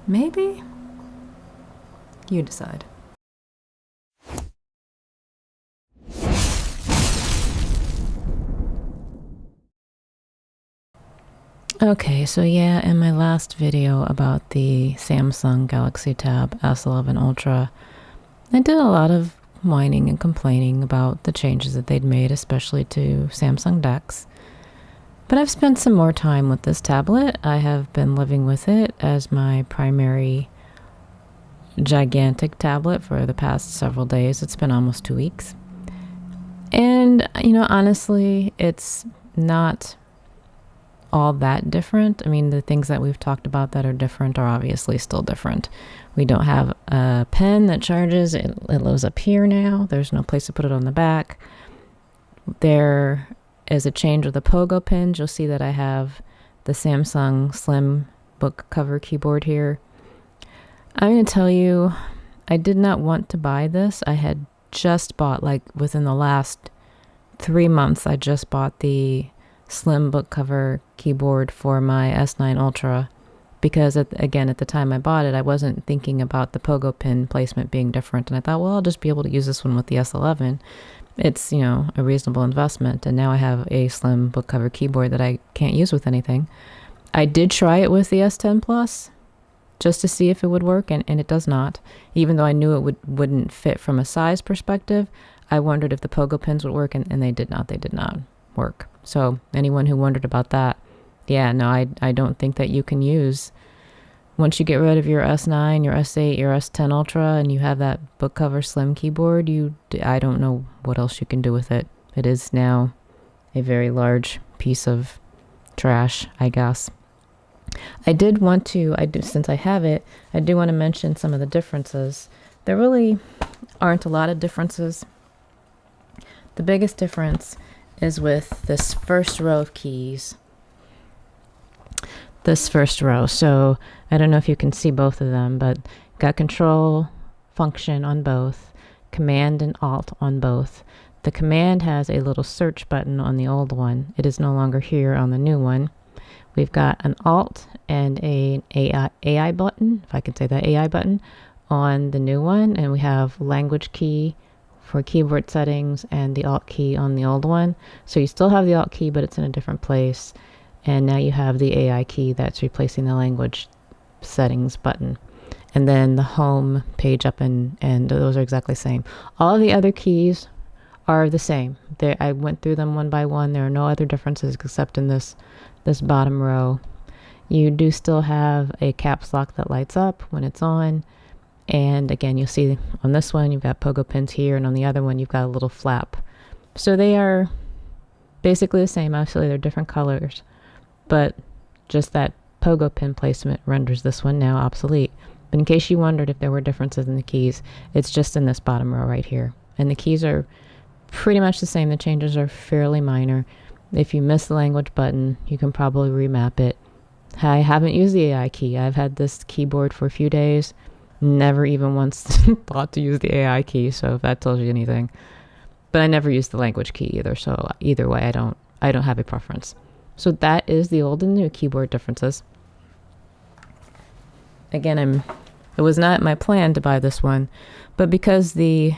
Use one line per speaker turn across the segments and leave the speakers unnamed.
Maybe? You decide. Okay, so yeah, in my last video about the Samsung Galaxy Tab S11 Ultra, I did a lot of whining and complaining about the changes that they'd made, especially to Samsung DeX. But I've spent some more time with this tablet. I have been living with it as my primary gigantic tablet for the past several days. It's been almost 2 weeks. And, honestly, it's not all that different. I mean, the things that we've talked about that are different are obviously still different. We don't have a pen that charges. It lives up here now. There's no place to put it on the back. There is a change with the pogo pins. You'll see that I have the Samsung Slim book cover keyboard here. I'm going to tell you, I did not want to buy this. I had just bought, like within the last 3 months, I just bought the Slim book cover keyboard for my S9 Ultra because, at the time I bought it, I wasn't thinking about the pogo pin placement being different. And I thought, well, I'll just be able to use this one with the S11. It's, a reasonable investment. And now I have a Slim book cover keyboard that I can't use with anything. I did try it with the S10 Plus just to see if it would work, and it does not. Even though I knew it wouldn't fit from a size perspective, I wondered if the pogo pins would work, and they did not. They did not work. So anyone who wondered about that, yeah, no, I don't think that you can use, once you get rid of your S9, your S8, your S10 Ultra, and you have that book cover Slim keyboard, I don't know what else you can do with it. It is now a very large piece of trash, I guess. Since I have it, I do want to mention some of the differences. There really aren't a lot of differences. The biggest difference is with this first row of keys. This first row. So I don't know if you can see both of them, but got control function on both, command and alt on both. The command has a little search button on the old one. It is no longer here on the new one. We've got an alt and an AI button, if I can say that, AI button on the new one. And we have language key for keyboard settings and the alt key on the old one. So you still have the alt key, but it's in a different place. And now you have the AI key that's replacing the language settings button. And then the home page up and those are exactly the same. All of the other keys are the same. I went through them one by one. There are no other differences except in this bottom row. You do still have a caps lock that lights up when it's on. And again, you'll see on this one, you've got pogo pins here, and on the other one, you've got a little flap. So they are basically the same. Obviously, they're different colors, but just that pogo pin placement renders this one now obsolete. But in case you wondered if there were differences in the keys, it's just in this bottom row right here. And the keys are pretty much the same. The changes are fairly minor. If you miss the language button, you can probably remap it. I haven't used the AI key. I've had this keyboard for a few days. Never even once thought to use the AI key, so if that tells you anything. But I never used the language key either, so either way, I don't have a preference. So that is the old and new keyboard differences. Again, it was not my plan to buy this one, but because the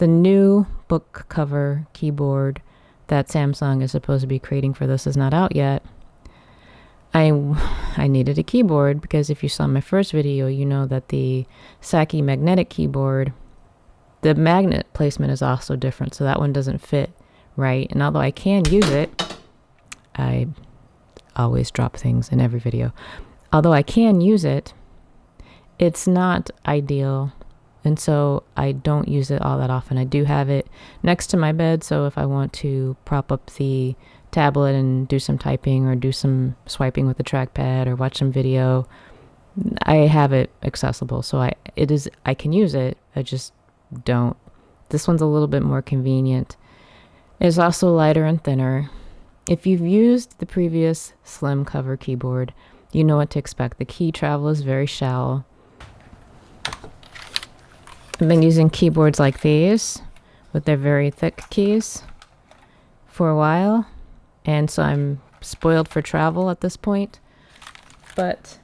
new book cover keyboard that Samsung is supposed to be creating for this is not out yet, I needed a keyboard, because if you saw my first video, you know that the Saki magnetic keyboard, the magnet placement is also different, so that one doesn't fit right. And although I can use it, I always drop things in every video. Although I can use it, it's not ideal, and so I don't use it all that often. I do have it next to my bed, so if I want to prop up the tablet and do some typing or do some swiping with the trackpad or watch some video, I have it accessible. So I can use it. I just don't. This one's a little bit more convenient. It's also lighter and thinner. If you've used the previous Slim cover keyboard, you know what to expect. The key travel is very shallow. I've been using keyboards like these with their very thick keys for a while, and so I'm spoiled for travel at this point. But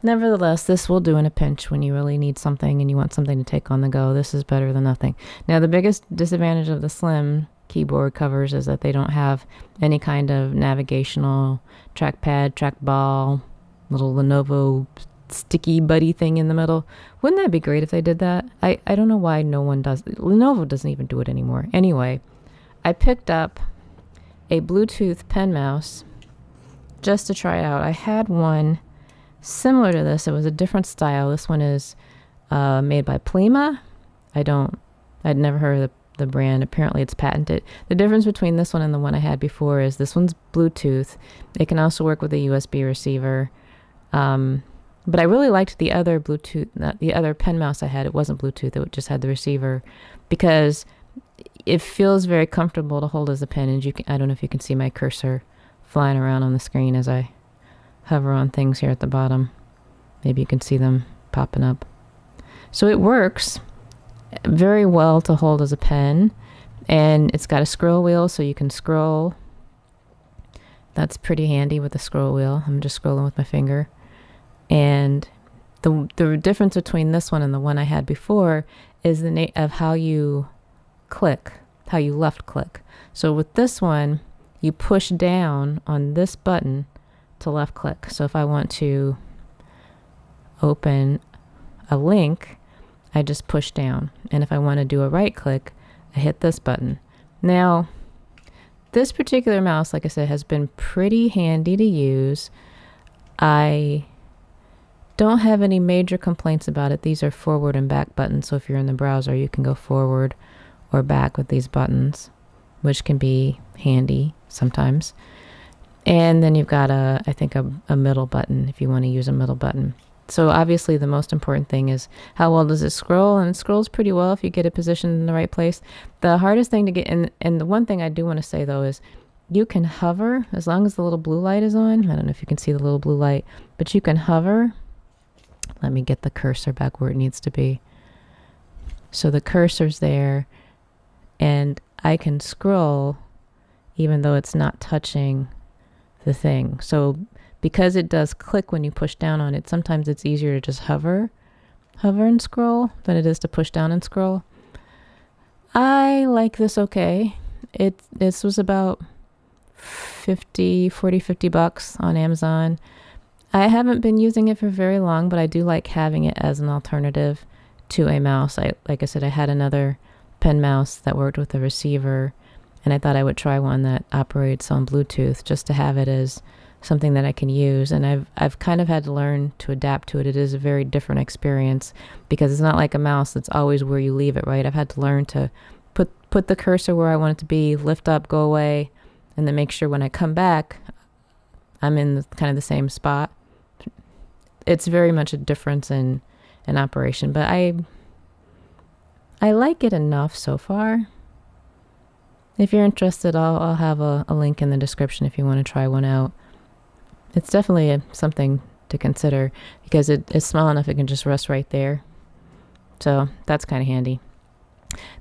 nevertheless, this will do in a pinch when you really need something and you want something to take on the go. This is better than nothing. Now, the biggest disadvantage of the slim keyboard covers is that they don't have any kind of navigational trackpad, trackball, little Lenovo sticky buddy thing in the middle. Wouldn't that be great if they did that? I don't know why no one does. Lenovo doesn't even do it anymore. Anyway, I picked up a Bluetooth pen mouse just to try out. I had one similar to this. It was a different style. This one is made by Plima. I'd never heard of the brand. Apparently it's patented. The difference between this one and the one I had before is this one's Bluetooth. It can also work with a USB receiver. But I really liked the other Bluetooth, the other pen mouse I had. It wasn't Bluetooth. It just had the receiver because it feels very comfortable to hold as a pen. And I don't know if you can see my cursor flying around on the screen as I hover on things here at the bottom. Maybe you can see them popping up. So it works very well to hold as a pen, and it's got a scroll wheel so you can scroll. That's pretty handy with the scroll wheel. I'm just scrolling with my finger. And the difference between this one and the one I had before is of how you click, how you left click. So with this one, you push down on this button to left click. So if I want to open a link, I just push down. And if I want to do a right click, I hit this button. Now, this particular mouse, like I said, has been pretty handy to use. I don't have any major complaints about it. These are forward and back buttons. So if you're in the browser, you can go forward or back with these buttons, which can be handy sometimes. And then you've got I think a middle button if you want to use a middle button. So obviously the most important thing is how well does it scroll, and it scrolls pretty well if you get it positioned in the right place. The hardest thing to get in, and the one thing I do want to say though is you can hover as long as the little blue light is on. I don't know if you can see the little blue light, but you can hover. Let me get the cursor back where it needs to be. So the cursor's there and I can scroll even though it's not touching the thing. So because it does click when you push down on it, sometimes it's easier to just hover and scroll than it is to push down and scroll. I like this okay. This was about $50 on Amazon. I haven't been using it for very long, but I do like having it as an alternative to a mouse. Like I said, I had another pen mouse that worked with a receiver, and I thought I would try one that operates on Bluetooth just to have it as something that I can use. And I've kind of had to learn to adapt to it. It is a very different experience because it's not like a mouse that's always where you leave it, right? I've had to learn to put the cursor where I want it to be, lift up, go away, and then make sure when I come back, I'm in kind of the same spot. It's very much a difference in operation, but I like it enough so far. If you're interested, I'll have a link in the description if you want to try one out. It's definitely something to consider because it's small enough it can just rest right there. So that's kind of handy.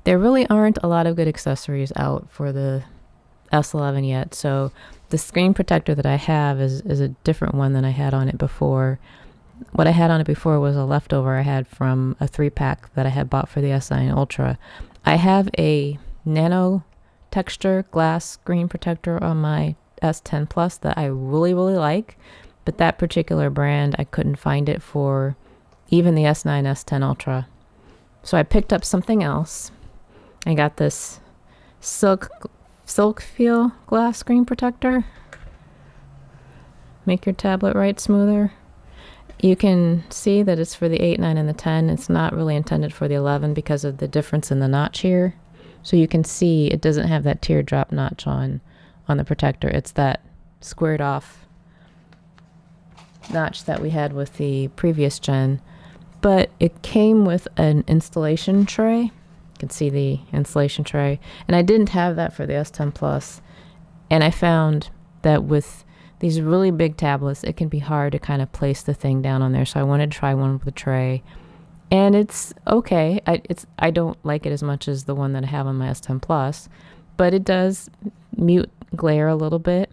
There really aren't a lot of good accessories out for the S11 yet. So the screen protector that I have is a different one than I had on it before. What I had on it before was a leftover I had from a 3-pack that I had bought for the S9 Ultra. I have a Nano texture glass screen protector on my S10 Plus that I really, really like, but that particular brand, I couldn't find it for even the S9, S10 Ultra. So I picked up something else. I got this silk feel glass screen protector. Make your tablet write smoother. You can see that it's for the 8, 9, and the 10. It's not really intended for the 11 because of the difference in the notch here. So you can see it doesn't have that teardrop notch on the protector. It's that squared off notch that we had with the previous gen. But it came with an installation tray. You can see the installation tray. And I didn't have that for the S10 Plus. And I found that with these really big tablets, it can be hard to kind of place the thing down on there. So I wanted to try one with a tray. And it's okay. I don't like it as much as the one that I have on my S10 Plus, but it does mute glare a little bit.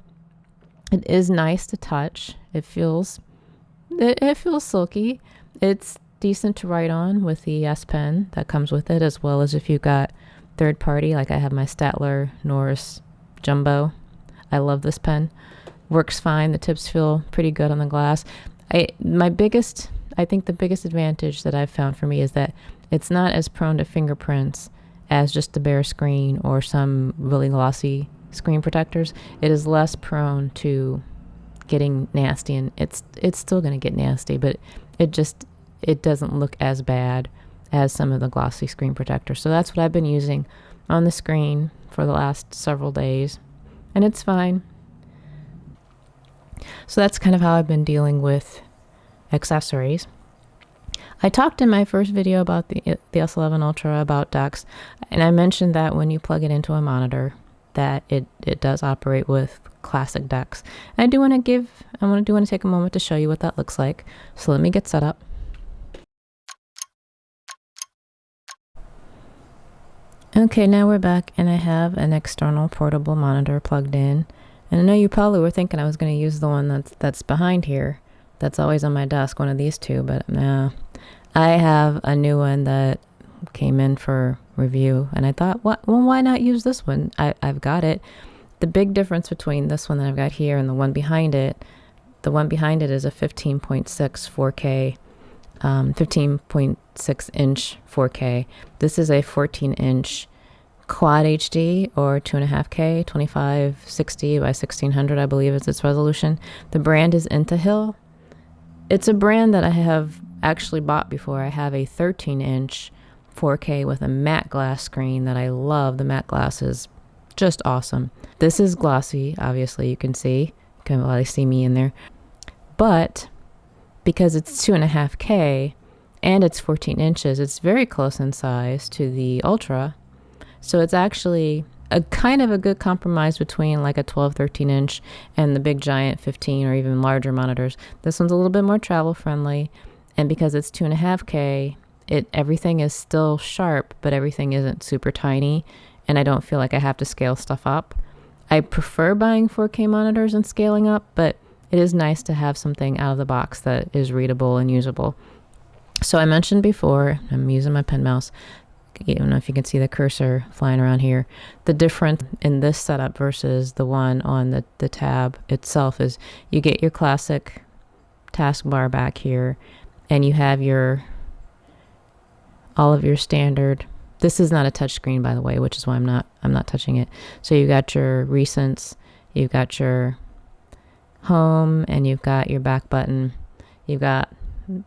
It is nice to touch. It feels silky. It's decent to write on with the S Pen that comes with it, as well as if you got third party, like I have my Staedtler Noris Jumbo. I love this pen. Works fine. The tips feel pretty good on the glass. I think the biggest advantage that I've found for me is that it's not as prone to fingerprints as just the bare screen or some really glossy screen protectors. It is less prone to getting nasty, and it's still going to get nasty, but it doesn't look as bad as some of the glossy screen protectors. So that's what I've been using on the screen for the last several days, and it's fine. So that's kind of how I've been dealing with accessories. I talked in my first video about the S11 Ultra about DeX, and I mentioned that when you plug it into a monitor that it does operate with classic DeX. I do want to take a moment to show you what that looks like. So let me get set up. Okay, now we're back, and I have an external portable monitor plugged in. And I know you probably were thinking I was going to use the one that's behind here, that's always on my desk, one of these two, but no. I have a new one that came in for review, and I thought, why not use this one? I've got it. The big difference between this one that I've got here and the one behind it is a 15.6 4K, 15.6 inch 4K. This is a 14 inch Quad HD or 2.5K, 2560 by 1600, I believe is its resolution. The brand is Intehill. It's a brand that I have actually bought before. I have a 13 inch 4K with a matte glass screen that I love. The matte glass is just awesome. This is glossy, obviously you can probably see me in there. But because it's 2.5K and it's 14 inches, it's very close in size to the Ultra. So it's actually a kind of a good compromise between like a 12, 13 inch and the big giant 15 or even larger monitors. This one's a little bit more travel friendly, and because it's 2.5K, everything is still sharp, but everything isn't super tiny, and I don't feel like I have to scale stuff up. I prefer buying 4K monitors and scaling up, but it is nice to have something out of the box that is readable and usable. So I mentioned before, I'm using my pen mouse. I don't know if you can see the cursor flying around here. The difference in this setup versus the one on the tab itself is you get your classic taskbar back here, and you have all of your standard. This is not a touch screen, by the way, which is why I'm not touching it. So you got your recents, you've got your home, and you've got your back button. You've got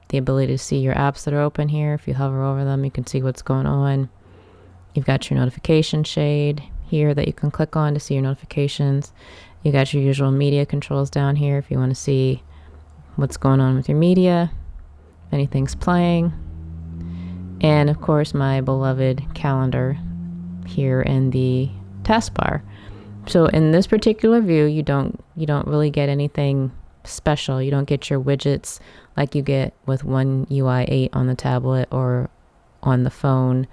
the ability to see your apps that are open here. If you hover over them, you can see what's going on. You've got your notification shade here that you can click on to see your notifications. You got your usual media controls down here if you want to see what's going on with your media, if anything's playing. And of course, my beloved calendar here in the taskbar. So in this particular view, you don't really get anything special. You don't get your widgets like you get with One UI 8 on the tablet or on the phone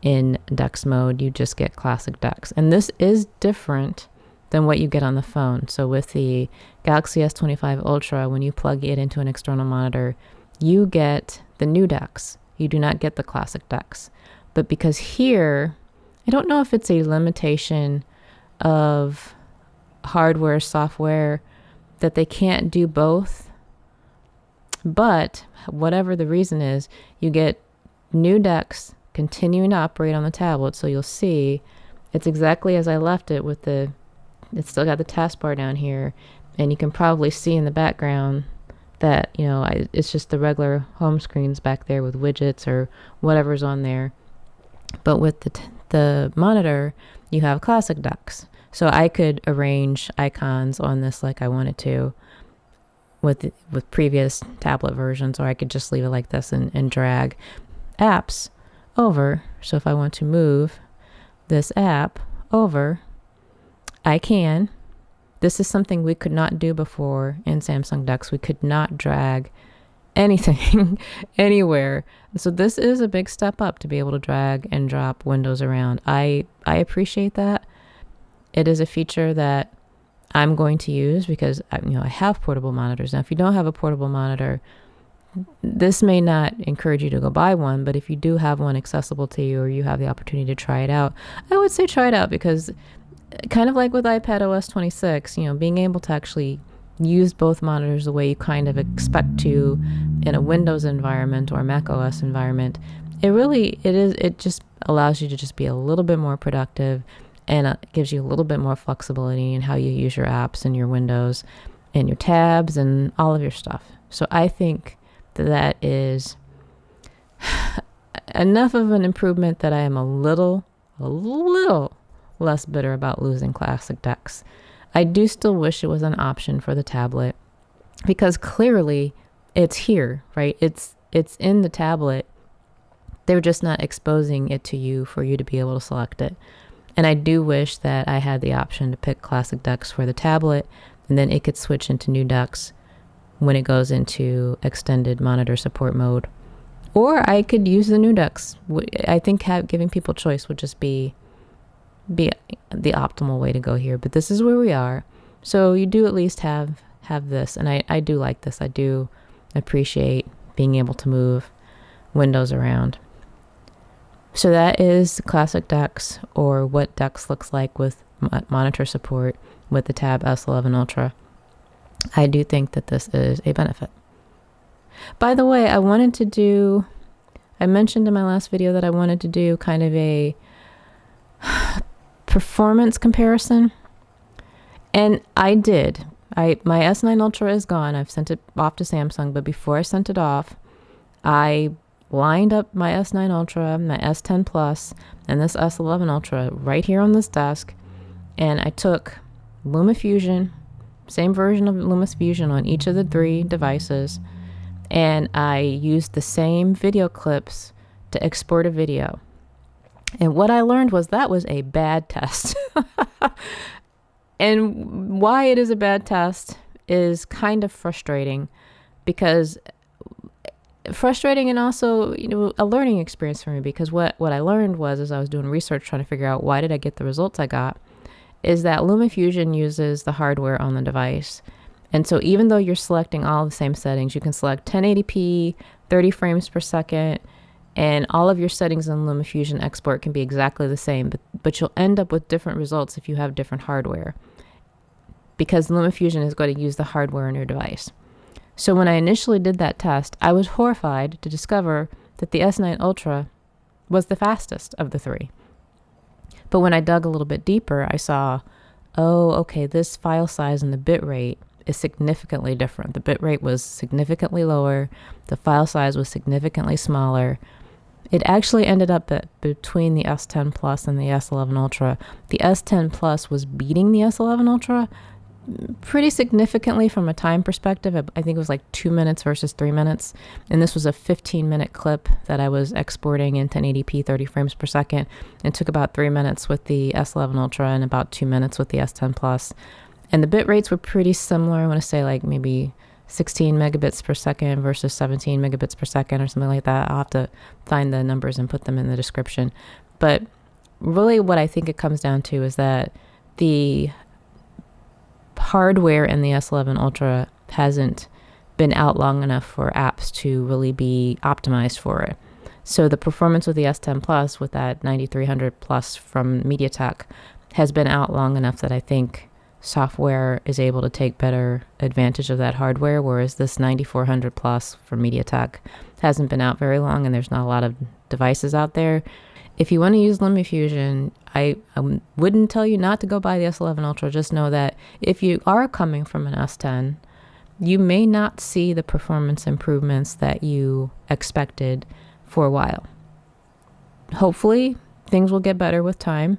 in DeX mode. You just get classic DeX. And this is different than what you get on the phone. So with the Galaxy S25 Ultra, when you plug it into an external monitor, you get the new DeX. You do not get the classic DeX. But because here, I don't know if it's a limitation of hardware, software, that they can't do both. But whatever the reason is, you get new DeX continuing to operate on the tablet. So you'll see it's exactly as I left it with it's still got the taskbar down here. And you can probably see in the background that, it's just the regular home screens back there with widgets or whatever's on there. But with the monitor, you have classic DeX. So I could arrange icons on this like I wanted to with previous tablet versions, or I could just leave it like this and drag apps over. So if I want to move this app over, I can. This is something we could not do before in Samsung DeX. We could not drag anything anywhere. So this is a big step up to be able to drag and drop windows around. I appreciate that. It is a feature that I'm going to use because I have portable monitors. Now, if you don't have a portable monitor, this may not encourage you to go buy one, but if you do have one accessible to you or you have the opportunity to try it out, I would say try it out, because kind of like with iPad OS 26, being able to actually use both monitors the way you kind of expect to in a Windows environment or Mac OS environment, it just allows you to just be a little bit more productive, and it gives you a little bit more flexibility in how you use your apps and your windows and your tabs and all of your stuff. So I think that is enough of an improvement that I am a little less bitter about losing Classic DeX. I do still wish it was an option for the tablet, because clearly it's here, right? It's in the tablet. They're just not exposing it to you for you to be able to select it. And I do wish that I had the option to pick Classic DeX for the tablet, and then it could switch into new DeX when it goes into extended monitor support mode. Or I could use the new DeX. I think giving people choice would just be the optimal way to go here. But this is where we are. So you do at least have this. And I do like this. I do appreciate being able to move windows around. So that is the Classic DeX, or what DeX looks like with monitor support with the Tab S11 Ultra. I do think that this is a benefit. By the way, I mentioned in my last video that I wanted to do kind of a performance comparison. And I did. My S9 Ultra is gone. I've sent it off to Samsung, but before I sent it off, I lined up my S9 Ultra, my S10 Plus, and this S11 Ultra right here on this desk, and I took LumaFusion, same version of LumaFusion on each of the 3 devices, and I used the same video clips to export a video. And what I learned was that was a bad test. And why it is a bad test is kind of frustrating, because frustrating and also a learning experience for me, because what I learned was, as I was doing research trying to figure out why did I get the results I got, is that LumaFusion uses the hardware on the device. And so even though you're selecting all the same settings, you can select 1080p, 30 frames per second, and all of your settings in LumaFusion export can be exactly the same, but you'll end up with different results if you have different hardware, because LumaFusion is going to use the hardware on your device. So when I initially did that test, I was horrified to discover that the S9 Ultra was the fastest of the 3. But when I dug a little bit deeper, I saw, oh, okay, this file size and the bit rate is significantly different. The bit rate was significantly lower. The file size was significantly smaller. It actually ended up between the S10 Plus and the S11 Ultra. The S10 Plus was beating the S11 Ultra pretty significantly from a time perspective. I think it was like 2 minutes versus 3 minutes. And this was a 15-minute clip that I was exporting in 1080p, 30 frames per second. It took about 3 minutes with the S11 Ultra and about 2 minutes with the S10 Plus. And the bit rates were pretty similar. I want to say like maybe 16 megabits per second versus 17 megabits per second or something like that. I'll have to find the numbers and put them in the description. But really what I think it comes down to is that the hardware in the S11 Ultra hasn't been out long enough for apps to really be optimized for it. So the performance with the S10 Plus with that 9300 Plus from MediaTek has been out long enough that I think software is able to take better advantage of that hardware, whereas this 9400 Plus from MediaTek hasn't been out very long and there's not a lot of devices out there. If you want to use LumaFusion, I wouldn't tell you not to go buy the S11 Ultra. Just know that if you are coming from an S10, you may not see the performance improvements that you expected for a while. Hopefully, things will get better with time.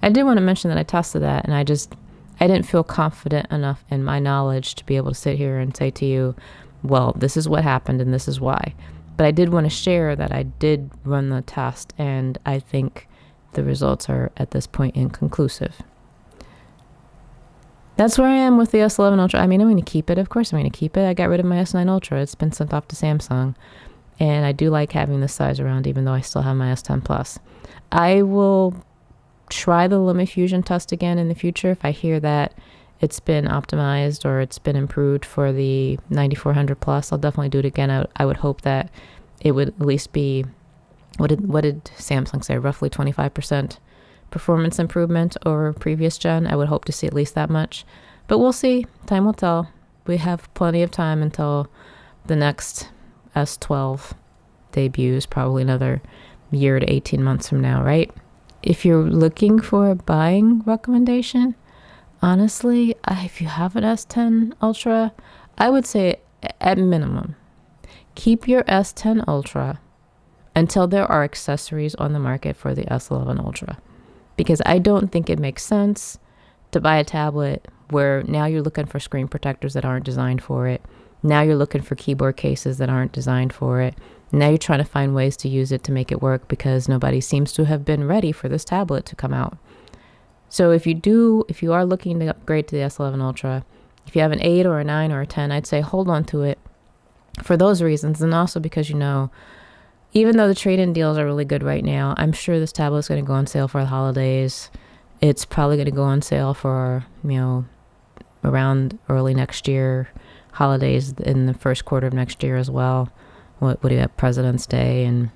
I did want to mention that I tested that, and I didn't feel confident enough in my knowledge to be able to sit here and say to you, well, this is what happened and this is why. But I did want to share that I did run the test, and I think the results are at this point inconclusive. That's where I am with the S11 Ultra. I mean, I'm going to keep it. Of course I'm going to keep it. I got rid of my S9 Ultra. It's been sent off to Samsung. And I do like having this size around, even though I still have my S10 Plus. I will try the LumaFusion test again in the future if I hear that it's been optimized or it's been improved for the 9400 plus. I'll definitely do it again. I would hope that it would at least be, what did Samsung say, roughly 25% performance improvement over previous gen. I would hope to see at least that much, but we'll see. Time will tell. We have plenty of time until the next S12 debuts, probably another year to 18 months from now, right? If you're looking for a buying recommendation, honestly, if you have an S10 Ultra, I would say at minimum, keep your S10 Ultra until there are accessories on the market for the S11 Ultra. Because I don't think it makes sense to buy a tablet where now you're looking for screen protectors that aren't designed for it. Now you're looking for keyboard cases that aren't designed for it. Now you're trying to find ways to use it to make it work because nobody seems to have been ready for this tablet to come out. So if you are looking to upgrade to the S11 Ultra, if you have an 8 or a 9 or a 10, I'd say hold on to it for those reasons. And also because, even though the trade-in deals are really good right now, I'm sure this tablet is going to go on sale for the holidays. It's probably going to go on sale for, around early next year, holidays in the first quarter of next year as well. What do you have, President's Day and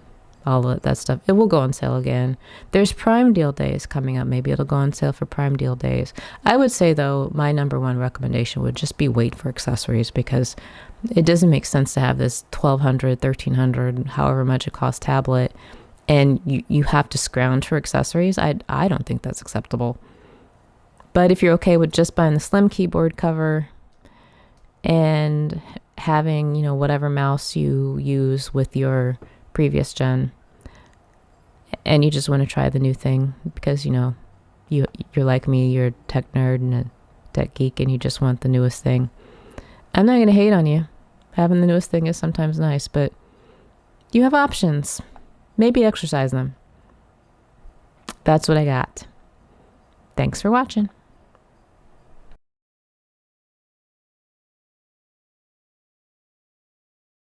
all of that stuff. It will go on sale again. There's Prime Deal days coming up. Maybe it'll go on sale for Prime Deal days. I would say, though, my number one recommendation would just be wait for accessories because it doesn't make sense to have this $1,200, $1,300, however much it costs tablet, and you have to scrounge for accessories. I don't think that's acceptable. But if you're okay with just buying the slim keyboard cover and having, whatever mouse you use with your previous gen, and you just want to try the new thing because, you're like me, you're a tech nerd and a tech geek, and you just want the newest thing. I'm not going to hate on you. Having the newest thing is sometimes nice, but you have options. Maybe exercise them. That's what I got. Thanks for watching.